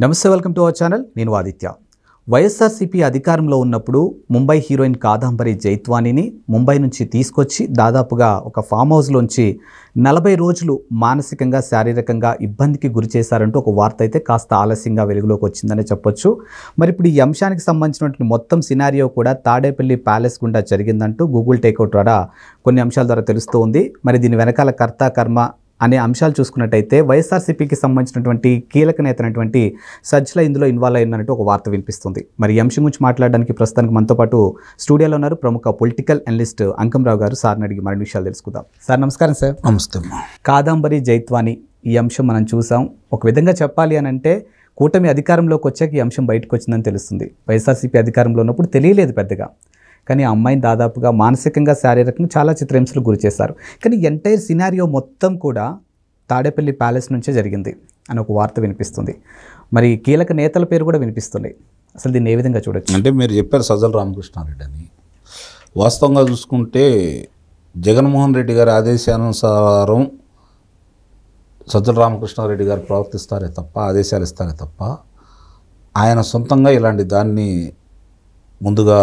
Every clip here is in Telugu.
నమస్తే, వెల్కమ్ టు అవర్ ఛానల్. నేను ఆదిత్య. వైఎస్ఆర్సీపీ అధికారంలో ఉన్నప్పుడు ముంబై హీరోయిన్ కాదంబరి జైత్వానీని ముంబై నుంచి తీసుకొచ్చి దాదాపుగా ఒక ఫామ్ హౌస్లోంచి 40 రోజులు మానసికంగా శారీరకంగా ఇబ్బందికి గురి చేశారంటూ ఒక వార్త అయితే కాస్త ఆలస్యంగా వెలుగులోకి వచ్చిందనే చెప్పొచ్చు. మరి ఇప్పుడు ఈ అంశానికి సంబంధించినటువంటి మొత్తం సినారియో కూడా తాడేపల్లి ప్యాలెస్ గుండా జరిగిందంటూ గూగుల్ టేక్అవుట్ ద్వారా కొన్ని అంశాల ద్వారా తెలుస్తూ ఉంది. మరి దీని వెనకాల కర్త కర్మ అనే అంశాలు చూసుకున్నట్టయితే వైఎస్ఆర్సీపీకి సంబంధించినటువంటి కీలక నేత అయినటువంటి సజ్జల ఇందులో ఇన్వాల్వ్ అయినట్టు ఒక వార్త వినిపిస్తుంది. మరి ఈ అంశం గురించి మాట్లాడడానికి ప్రస్తుతానికి మనతో పాటు స్టూడియోలో ఉన్నారు ప్రముఖ పొలిటికల్ అనలిస్ట్ అంకంరావు గారు. సార్ని అడిగి మరిన్ని విషయాలు తెలుసుకుందాం. సార్ నమస్కారం. సార్ నమస్తే. కాదంబరి జైత్వానీ ఈ అంశం మనం చూసాం. ఒక విధంగా చెప్పాలి అని అంటే కూటమి అధికారంలోకి వచ్చాక ఈ అంశం బయటకు వచ్చిందని తెలుస్తుంది. వైఎస్ఆర్సీపీ అధికారంలో ఉన్నప్పుడు తెలియలేదు పెద్దగా, కానీ ఆ అమ్మాయిని దాదాపుగా మానసికంగా శారీరకంగా చాలా చిత్రహింసలు గురి చేశారు. కానీ ఎంటైర్ సినారియో మొత్తం కూడా తాడేపల్లి ప్యాలెస్ నుంచే జరిగింది అని ఒక వార్త వినిపిస్తుంది. మరి కీలక నేతల పేరు కూడా వినిపిస్తున్నాయి. అసలు దీన్ని ఏ విధంగా చూడొచ్చు? అంటే మీరు చెప్పారు సజ్జల రామకృష్ణారెడ్డి అని. వాస్తవంగా చూసుకుంటే జగన్మోహన్ రెడ్డి గారి ఆదేశానుసారం సజ్జల రామకృష్ణారెడ్డి గారు ప్రవర్తిస్తారే తప్ప, ఆదేశాలు ఇస్తారే తప్ప, ఆయన సొంతంగా ఇలాంటి దాన్ని ముందుగా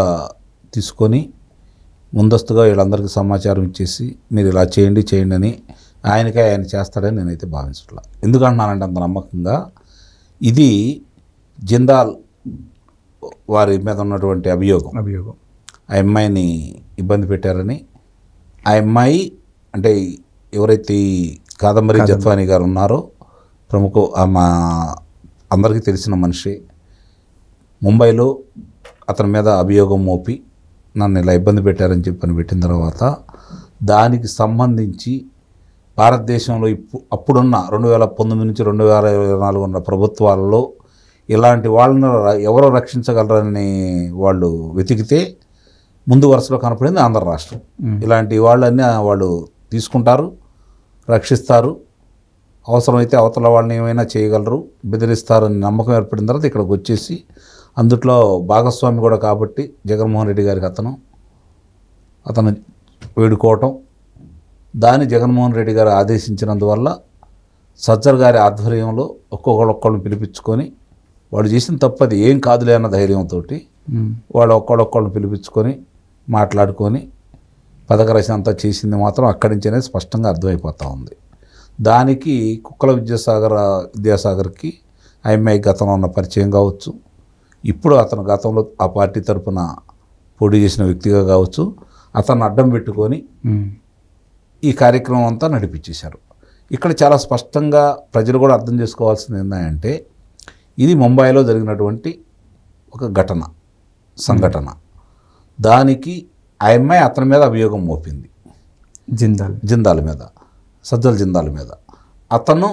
తీసుకొని ముందస్తుగా వీళ్ళందరికీ సమాచారం ఇచ్చేసి మీరు ఇలా చేయండి అని ఆయన చేస్తాడని నేనైతే భావించట్లా. ఎందుకంటున్నానంటే అంత నమ్మకంగా ఇది జిందాల్ వారి మీద ఉన్నటువంటి అభియోగం. ఆ అమ్మాయిని ఇబ్బంది పెట్టారని, ఆ అమ్మాయి అంటే ఎవరైతే ఈ కాదంబరి జైత్వానీ గారు ఉన్నారో ప్రముఖ ఆమె అందరికీ తెలిసిన మనిషి, ముంబైలో అతని మీద అభియోగం మోపి నన్ను ఇలా ఇబ్బంది పెట్టారని చెప్పని పెట్టిన తర్వాత దానికి సంబంధించి భారతదేశంలో అప్పుడున్న 2019 నుంచి 2024 ఉన్న ప్రభుత్వాలలో ఇలాంటి వాళ్ళని ఎవరో రక్షించగలరని వాళ్ళు వెతికితే ముందు వరుసలో కనపడింది ఆంధ్ర రాష్ట్రం. ఇలాంటి వాళ్ళని వాళ్ళు తీసుకుంటారు, రక్షిస్తారు, అవసరమైతే అవతల వాళ్ళని ఏమైనా చేయగలరు, బెదిరిస్తారని నమ్మకం ఏర్పడిన తర్వాత ఇక్కడికి వచ్చేసి అందుట్లో భాగస్వామి కూడా కాబట్టి జగన్మోహన్ రెడ్డి గారికి అతను వేడుకోవటం, దాన్ని జగన్మోహన్ రెడ్డి గారు ఆదేశించినందువల్ల సజ్జల గారి ఆధ్వర్యంలో ఒక్కొక్కళ్ళని పిలిపించుకొని వాడు చేసిన తప్పది ఏం కాదులే అన్న ధైర్యంతో వాళ్ళు ఒక్కొక్కళ్ళని పిలిపించుకొని మాట్లాడుకొని పథక రచన అంతా చేసింది మాత్రం అక్కడి నుంచే స్పష్టంగా అర్థమైపోతూ ఉంది. దానికి కుక్కల విద్యాసాగర్కి ఆ అమ్మాయి గతంలో ఉన్న పరిచయం కావచ్చు, ఇప్పుడు అతను గతంలో ఆ పార్టీ తరఫున పోటీ చేసిన వ్యక్తిగా కావచ్చు, అతన్ని అడ్డం పెట్టుకొని ఈ కార్యక్రమం అంతా నడిపించేశారు. ఇక్కడ చాలా స్పష్టంగా ప్రజలు కూడా అర్థం చేసుకోవాల్సింది ఏంటంటే ఇది ముంబైలో జరిగినటువంటి ఒక సంఘటన. దానికి ఆ అమ్మాయి అతని మీద అభియోగం మోపింది, జిందాల్ మీద, సజ్జల జిందాల్ మీద. అతను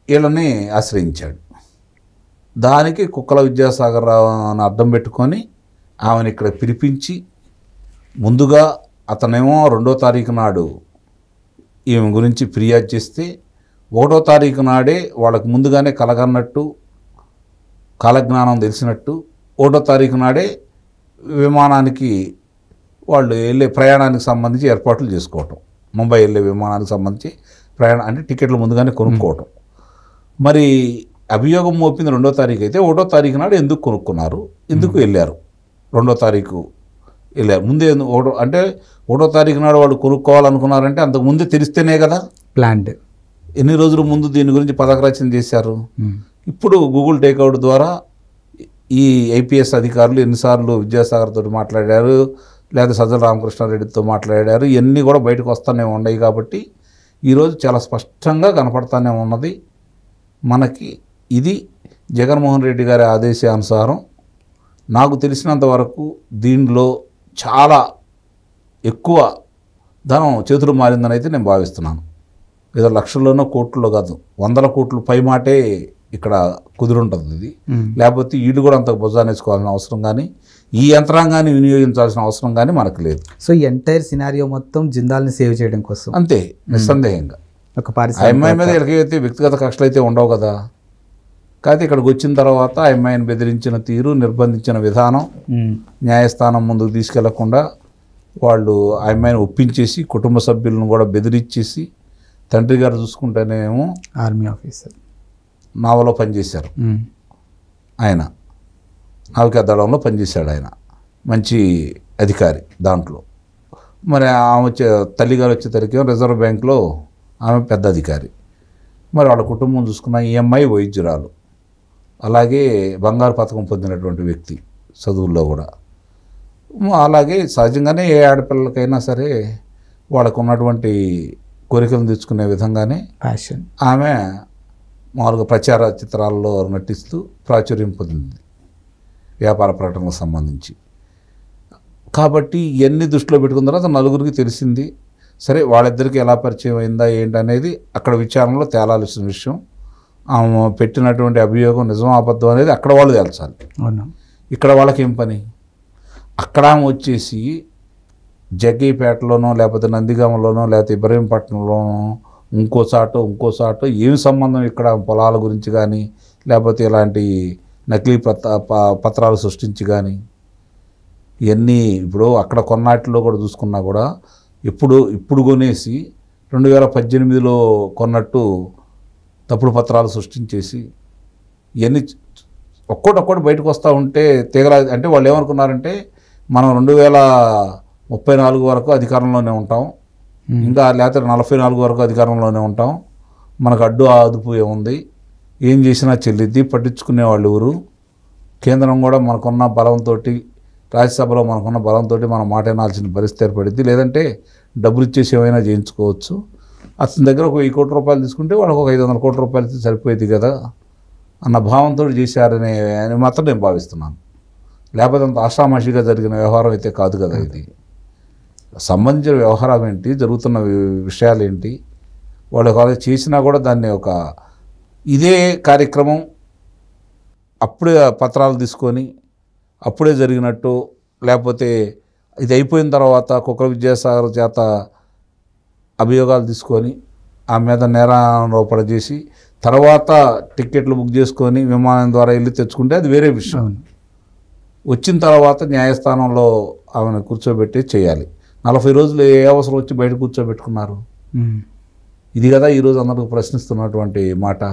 వీళ్ళని ఆశ్రయించాడు. దానికి కుక్కల విద్యాసాగర్ రావుని అడ్డం పెట్టుకొని ఆమెను ఇక్కడ పిలిపించి ముందుగా అతనేమో 2వ తారీఖు నాడు ఈమె గురించి ఫిర్యాదు చేస్తే 1వ తారీఖు నాడే వాళ్ళకు ముందుగానే కలగన్నట్టు కాలజ్ఞానం తెలిసినట్టు 1వ తారీఖు నాడే విమానానికి వాళ్ళు వెళ్ళే ప్రయాణానికి సంబంధించి ఏర్పాట్లు చేసుకోవటం, ముంబై వెళ్ళే విమానానికి సంబంధించి ప్రయాణం అంటే టికెట్లు ముందుగానే కొనుక్కోవటం. మరి అభియోగం మోపింది 2వ తారీఖు అయితే 1వ తారీఖు నాడు ఎందుకు కొనుక్కున్నారు, ఎందుకు వెళ్ళారు, 2వ తారీఖు వెళ్ళారు ముందే అంటే 1వ తారీఖు నాడు వాళ్ళు కొనుక్కోవాలనుకున్నారంటే అంతకు ముందే తెలిస్తేనే కదా ప్లాన్డ్. ఎన్ని రోజుల ముందు దీని గురించి పథక రచన చేశారు. ఇప్పుడు గూగుల్ టేక్అవుట్ ద్వారా ఈ ఐపీఎస్ అధికారులు ఎన్నిసార్లు విద్యాసాగర్ తోటి మాట్లాడారు, లేదా సజ్జల రామకృష్ణారెడ్డితో మాట్లాడారు, ఇవన్నీ కూడా బయటకు వస్తూనే ఉన్నాయి. కాబట్టి ఈరోజు చాలా స్పష్టంగా కనపడతానే ఉన్నది మనకి. ఇది జగన్మోహన్ రెడ్డి గారి ఆదేశానుసారం నాకు తెలిసినంత వరకు దీనిలో చాలా ఎక్కువ ధనం చేతులు మారిందని అయితే నేను భావిస్తున్నాను. ఏదో లక్షల్లోనో కోట్లలో కాదు, 100 కోట్లు పై మాటే ఇక్కడ కుదురుంటుంది ఇది. లేకపోతే వీళ్ళు కూడా అంత భుజానేసుకోవాల్సిన అవసరం కానీ ఈ యంత్రాంగాన్ని వినియోగించాల్సిన అవసరం కానీ మనకు లేదు. సో ఈ ఎంటైర్ సినారియో మొత్తం జిందాల్ని సేవ్ చేయడం కోసం అంతే, నిస్సందేహంగా. ఒక అమ్మాయి మీద ఎక్కడైతే వ్యక్తిగత కక్షలు అయితే ఉండవు కదా. కాకపోతే ఇక్కడికి వచ్చిన తర్వాత ఆ అమ్మాయిని బెదిరించిన తీరు, నిర్బంధించిన విధానం, న్యాయస్థానం ముందుకు తీసుకెళ్లకుండా వాళ్ళు ఆ అమ్మాయిని ఒప్పించేసి కుటుంబ సభ్యులను కూడా బెదిరించేసి తండ్రి గారు చూసుకుంటేనేమో ఆర్మీ ఆఫీసర్ నావలో పనిచేశారు. ఆయన నావికాదళంలో పనిచేశాడు. ఆయన మంచి అధికారి దాంట్లో. మరి ఆమె తల్లిగారు వచ్చేసరికి రిజర్వ్ బ్యాంక్లో ఆమె పెద్ద అధికారి. మరి వాళ్ళ కుటుంబం చూసుకున్న ఈఎంఐ వైద్యురాలు, అలాగే బంగారు పథకం పొందినటువంటి వ్యక్తి చదువుల్లో కూడా. అలాగే సహజంగానే ఏ ఆడపిల్లలకైనా సరే వాళ్ళకు ఉన్నటువంటి కోరికలను తెచ్చుకునే విధంగానే ప్యాషన్ ఆమె మామూలుగా ప్రచార చిత్రాల్లో నటిస్తూ ప్రాచుర్యం పొందింది వ్యాపార ప్రకటనలకు సంబంధించి. కాబట్టి ఇవన్నీ దృష్టిలో పెట్టుకున్న తర్వాత నలుగురికి తెలిసింది. సరే, వాళ్ళిద్దరికి ఎలా పరిచయం అయిందా ఏంటి అనేది అక్కడ విచారణలో తేలాల్సిన విషయం. ఆమె పెట్టినటువంటి అభియోగం నిజం అబద్ధం అనేది అక్కడ వాళ్ళు తేల్చాలి. ఇక్కడ వాళ్ళకి ఏం పని? అక్కడ ఆమె వచ్చేసి జగ్గీపేటలోనో లేకపోతే నందిగామలోనో లేకపోతే ఇబ్రహీంపట్నంలోనో ఇంకో చాటో ఏమి సంబంధం ఇక్కడ పొలాల గురించి కానీ లేకపోతే ఇలాంటి నకిలీ పత్రాలు సృష్టించి కానీ ఇవన్నీ ఇప్పుడు అక్కడ కొన్నాటిలో కూడా చూసుకున్నా కూడా ఇప్పుడు కొనేసి 2018లో కొన్నట్టు తప్పుడు పత్రాలు సృష్టించేసి ఇవన్నీ ఒక్కొక్కటి బయటకు వస్తూ ఉంటే తీగల అంటే వాళ్ళు ఏమనుకున్నారంటే మనం 2034 వరకు అధికారంలోనే ఉంటాం, ఇంకా లేకపోతే 44 వరకు అధికారంలోనే ఉంటాం, మనకు అడ్డు అదుపు ఏముంది, ఏం చేసినా చెల్లిద్ది, పట్టించుకునే వాళ్ళు ఎవరు, కేంద్రం కూడా మనకున్న బలంతో రాజ్యసభలో మనకున్న బలంతో మనం మాట వినాల్సిన పరిస్థితి ఏర్పడింది, లేదంటే డబ్బులు ఇచ్చేసి ఏమైనా చేయించుకోవచ్చు, అతని దగ్గర ఒక 1000 కోట్ల రూపాయలు తీసుకుంటే వాళ్ళకి ఒక 500 కోట్ల రూపాయలు సరిపోయేది కదా అన్న భావంతో చేశారని మాత్రం నేను భావిస్తున్నాను. లేకపోతే అంత ఆషామాషిగా జరిగిన వ్యవహారం అయితే కాదు కదా. ఇది సంబంధించిన వ్యవహారం ఏంటి, జరుగుతున్న విషయాలు ఏంటి, వాళ్ళు కాలేజ్ చేసినా కూడా దాన్ని ఒక ఇదే కార్యక్రమం అప్పుడే పత్రాలు తీసుకొని అప్పుడే జరిగినట్టు, లేకపోతే ఇది అయిపోయిన తర్వాత కుక్క విద్యాసాగర్ చేత అభియోగాలు తీసుకొని ఆ మీద నేరారోపణ చేసి తర్వాత టిక్కెట్లు బుక్ చేసుకొని విమానం ద్వారా వెళ్ళి తెచ్చుకుంటే అది వేరే విషయం. వచ్చిన తర్వాత న్యాయస్థానంలో ఆమెను కూర్చోబెట్టి చేయాలి. 40 రోజులు ఏ అవసరం వచ్చి బయట కూర్చోబెట్టుకున్నారు? ఇది కదా ఈరోజు అందరికీ ప్రశ్నిస్తున్నటువంటి మాట.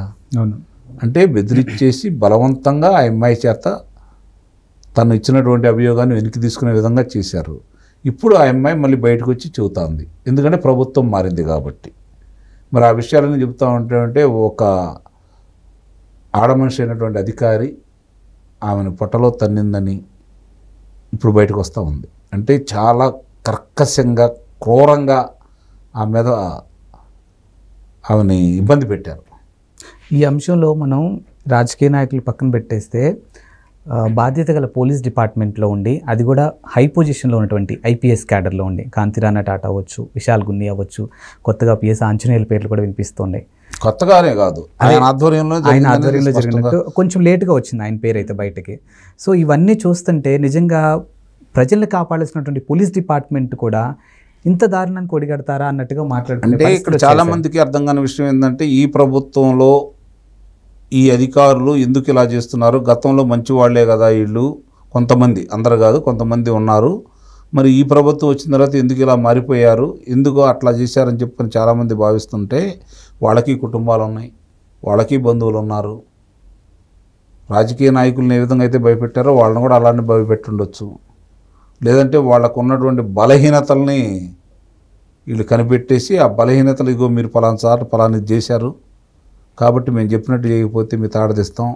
అంటే బెదిరించేసి బలవంతంగా ఆ అమ్మాయి చేత తను ఇచ్చినటువంటి అభియోగాన్ని వెనక్కి తీసుకునే విధంగా చేశారు. ఇప్పుడు ఆ అమ్మాయి మళ్ళీ బయటకు వచ్చి చెబుతోంది, ఎందుకంటే ప్రభుత్వం మారింది కాబట్టి. మరి ఆ విషయాలన్నీ చెబుతూ ఉంటే ఒక ఆడమనిషి అయినటువంటి అధికారి ఆమెను పొట్టలో తన్నిందని ఇప్పుడు బయటకు వస్తూ ఉంది. అంటే చాలా కర్కశంగా క్రూరంగా ఆమె మీద ఆమెని ఇబ్బంది పెట్టారు. ఈ అంశంలో మనం రాజకీయ నాయకులు పక్కన పెట్టేస్తే బాధ్యత గల పోలీస్ డిపార్ట్మెంట్లో ఉండి, అది కూడా హై పొజిషన్లో ఉన్నటువంటి ఐపీఎస్ క్యాడర్లో ఉండి, కాంతిరాణా టాటా అవ్వచ్చు, విశాల్ గున్ని అవ్వచ్చు, కొత్తగా పిఎస్ ఆంజనేయుల పేర్లు కూడా వినిపిస్తున్నాయి. కొత్తగానే కాదు, ఆయన ఆధ్వర్యంలో జరిగినట్టు కొంచెం లేటుగా వచ్చింది ఆయన పేరు అయితే బయటకి. సో ఇవన్నీ చూస్తుంటే నిజంగా ప్రజల్ని కాపాడాల్సినటువంటి పోలీస్ డిపార్ట్మెంట్ కూడా ఇంత దారుణానికి ఒడిగడతారా అన్నట్టుగా మాట్లాడుతుంటే ఇక్కడ చాలా మందికి అర్థం కాని విషయం ఏంటంటే ఈ ప్రభుత్వంలో ఈ అధికారులు ఎందుకు ఇలా చేస్తున్నారు? గతంలో మంచి వాళ్లే కదా వీళ్ళు, కొంతమంది, అందరు కాదు కొంతమంది ఉన్నారు, మరి ఈ ప్రభుత్వం వచ్చిన తర్వాత ఎందుకు ఇలా మారిపోయారు, ఎందుకు అట్లా చేశారని చెప్పని చాలామంది భావిస్తుంటే వాళ్ళకి కుటుంబాలు ఉన్నాయి, వాళ్ళకి బంధువులు ఉన్నారు. రాజకీయ నాయకులను ఏ విధంగా అయితే భయపెట్టారో వాళ్ళని కూడా అలానే భయపెట్టుండొచ్చు. లేదంటే వాళ్ళకు ఉన్నటువంటి బలహీనతల్ని వీళ్ళు కనిపెట్టేసి ఆ బలహీనతలు ఇగో మీరు పలానా సార్లు పలానా చేశారు కాబట్టి మేము చెప్పినట్టు చేయకపోతే మీ తాడదిస్తాం,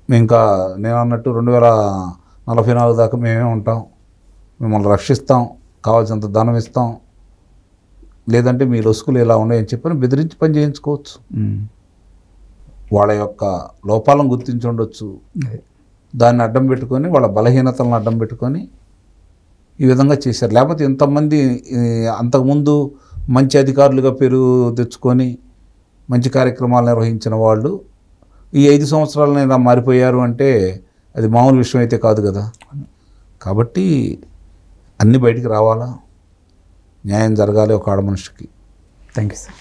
మేము ఇంకా నేను అన్నట్టు 2044 దాకా మేమే ఉంటాం, మిమ్మల్ని రక్షిస్తాం, కావాల్సినంత ధనం ఇస్తాం, లేదంటే మీ లొసుకులు ఇలా ఉన్నాయని చెప్పని బెదిరించి పని చేయించుకోవచ్చు. వాళ్ళ యొక్క లోపాలను గుర్తించి ఉండొచ్చు, దాన్ని అడ్డం పెట్టుకొని వాళ్ళ బలహీనతలను అడ్డం పెట్టుకొని ఈ విధంగా చేశారు. లేకపోతే ఇంతమంది అంతకుముందు మంచి అధికారులుగా పేరు తెచ్చుకొని మంచి కార్యక్రమాలు నిర్వహించిన వాళ్ళు ఈ 5 సంవత్సరాలను ఇలా మారిపోయారు అంటే అది మామూలు విషయం అయితే కాదు కదా. కాబట్టి అన్నీ బయటికి రావాలా, న్యాయం జరగాలి ఒక ఆడ మనిషికి. Thank you sir.